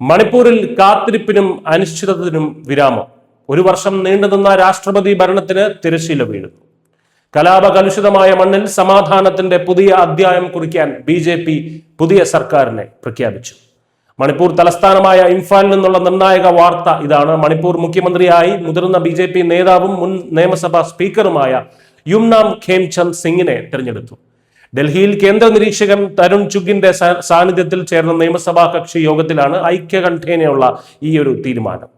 മണിപ്പൂരിൽ കാത്തിരിപ്പിനും അനിശ്ചിതത്വത്തിനും വിരാമം. ഒരു വർഷം നീണ്ടുനിന്ന രാഷ്ട്രപതി ഭരണത്തിന് തിരശ്ശീല വീഴുന്നു. കലാപകലുഷിതമായ മണ്ണിൽ സമാധാനത്തിന്റെ പുതിയ അധ്യായം കുറിക്കാൻ BJP പുതിയ സർക്കാരിനെ പ്രഖ്യാപിച്ചു. മണിപ്പൂർ തലസ്ഥാനമായ ഇംഫാലിൽ നിന്നുള്ള നിർണായക വാർത്ത ഇതാണ്. മണിപ്പൂർ മുഖ്യമന്ത്രിയായി മുതിർന്ന BJP നേതാവും മുൻ നിയമസഭാ സ്പീക്കറുമായ യുംനാം ഖേംചന്ദ് സിംഗിനെ തെരഞ്ഞെടുത്തു. ഡൽഹിയിൽ കേന്ദ്ര നിരീക്ഷകൻ തരുൺ ചുഗിന്റെ സാന്നിധ്യത്തിൽ ചേർന്ന നിയമസഭാ കക്ഷി യോഗത്തിലാണ് ഐക്യകണ്ഠേനയുള്ള ഈ ഒരു തീരുമാനം.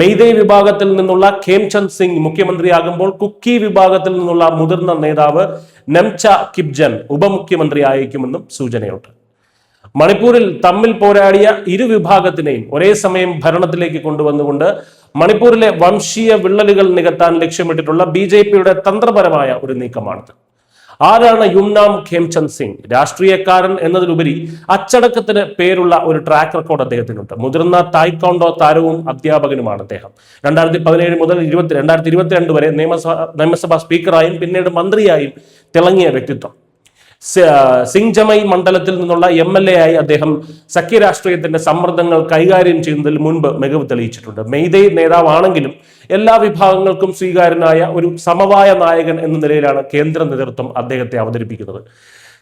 മെയ്തേ വിഭാഗത്തിൽ നിന്നുള്ള ഖേംചന്ദ് സിംഗ് മുഖ്യമന്ത്രിയാകുമ്പോൾ കുക്കി വിഭാഗത്തിൽ നിന്നുള്ള മുതിർന്ന നേതാവ് നെംച കിപ്ജൻ ഉപമുഖ്യമന്ത്രിയായിരിക്കുമെന്നും സൂചനയുണ്ട്. മണിപ്പൂരിൽ തമ്മിൽ പോരാടിയ ഇരു വിഭാഗത്തിനെയും ഒരേ സമയം ഭരണത്തിലേക്ക് കൊണ്ടുവന്നുകൊണ്ട് മണിപ്പൂരിലെ വംശീയ വിള്ളലുകൾ നികത്താൻ ലക്ഷ്യമിട്ടിട്ടുള്ള BJPയുടെ തന്ത്രപരമായ ഒരു നീക്കമാണിത്. ആരാണ് യുംനാം ഖേംചന്ദ് സിംഗ്? രാഷ്ട്രീയക്കാരൻ എന്നതിലുപരി അച്ചടക്കത്തിന് പേരുള്ള ഒരു ട്രാക്ക് റെക്കോർഡ് അദ്ദേഹത്തിനുണ്ട്. മുതിർന്ന തായ്ക്കോണ്ടോ താരവും അധ്യാപകനുമാണ് അദ്ദേഹം. 2017 മുതൽ 2022 വരെ നിയമസഭാ സ്പീക്കറായും പിന്നീട് മന്ത്രിയായും തിളങ്ങിയ വ്യക്തിത്വം. സിംഗ്ജമൈ മണ്ഡലത്തിൽ നിന്നുള്ള MLA ആയി അദ്ദേഹം സഖ്യരാഷ്ട്രീയത്തിന്റെ സമ്മർദ്ദങ്ങൾ കൈകാര്യം ചെയ്യുന്നതിൽ മുൻപ് മികവ് തെളിയിച്ചിട്ടുണ്ട്. മെയ്തേ നേതാവാണെങ്കിലും എല്ലാ വിഭാഗങ്ങൾക്കും സ്വീകാര്യനായ ഒരു സമവായ നായകൻ എന്ന നിലയിലാണ് കേന്ദ്ര നേതൃത്വം അദ്ദേഹത്തെ അവതരിപ്പിക്കുന്നത്.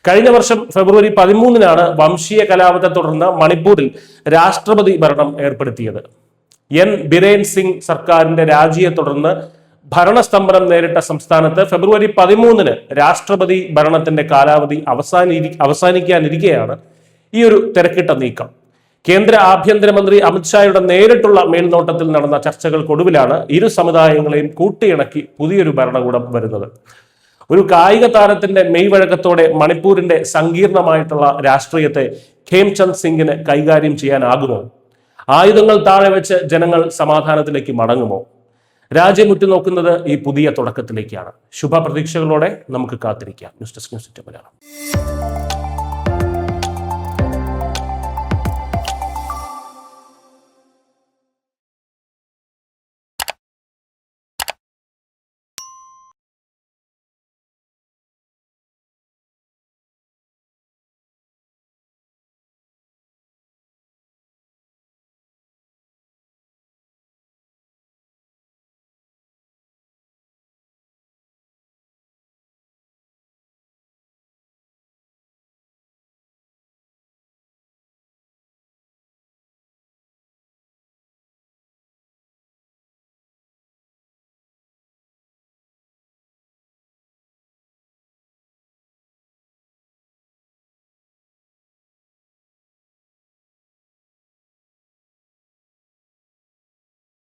കഴിഞ്ഞ വർഷം ഫെബ്രുവരി 13 വംശീയ കലാപത്തെ തുടർന്ന് മണിപ്പൂരിൽ രാഷ്ട്രപതി ഭരണം ഏർപ്പെടുത്തിയത്. ബിരേൻ സിംഗ് സർക്കാരിന്റെ രാജിയെ തുടർന്ന് ഭരണസ്തംഭനം നേരിട്ട സംസ്ഥാനത്ത് ഫെബ്രുവരി 13 രാഷ്ട്രപതി ഭരണത്തിന്റെ കാലാവധി അവസാനിക്കാനിരിക്കെയാണ് ഈ ഒരു തിരക്കിട്ട നീക്കം. കേന്ദ്ര ആഭ്യന്തരമന്ത്രി അമിത്ഷായുടെ നേരിട്ടുള്ള മേൽനോട്ടത്തിൽ നടന്ന ചർച്ചകൾക്കൊടുവിലാണ് ഇരു സമുദായങ്ങളെയും കൂട്ടിയിണക്കി പുതിയൊരു ഭരണകൂടം വരുന്നത്. ഒരു കായിക താരത്തിന്റെ മെയ്വഴക്കത്തോടെ മണിപ്പൂരിന്റെ സങ്കീർണമായിട്ടുള്ള രാഷ്ട്രീയത്തെ ഖേംചന്ദ് സിംഗിന് കൈകാര്യം ചെയ്യാനാകുമോ? ആയുധങ്ങൾ താഴെ വെച്ച് ജനങ്ങൾ സമാധാനത്തിലേക്ക് മടങ്ങുമോ? രാജ്യം ഉറ്റുനോക്കുന്നത് ഈ പുതിയ തുടക്കത്തിലേക്കാണ്. ശുഭപ്രതീക്ഷകളോടെ നമുക്ക് കാത്തിരിക്കാം. News desk news India Malayalam.